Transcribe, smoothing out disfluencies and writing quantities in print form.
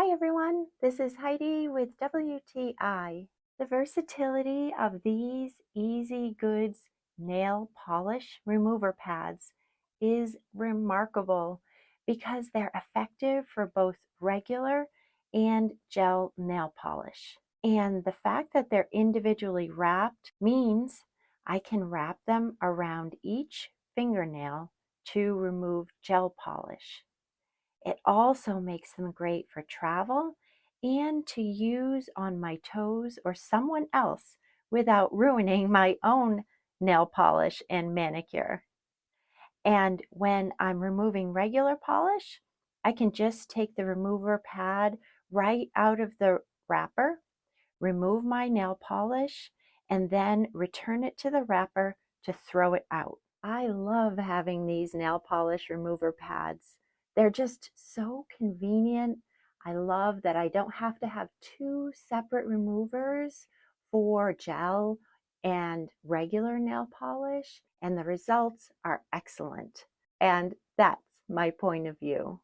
Hi everyone, this is Heidi with WTI. The versatility of these EZGOODZ nail polish remover pads is remarkable because they're effective for both regular and gel nail polish. And the fact that they're individually wrapped means I can wrap them around each fingernail to remove gel polish. It also makes them great for travel and to use on my toes or someone else without ruining my own nail polish and manicure. And when I'm removing regular polish, I can just take the remover pad right out of the wrapper, remove my nail polish, and then return it to the wrapper to throw it out. I love having these nail polish remover pads. They're just so convenient. I love that I don't have to have two separate removers for gel and regular nail polish, and the results are excellent. And that's my point of view.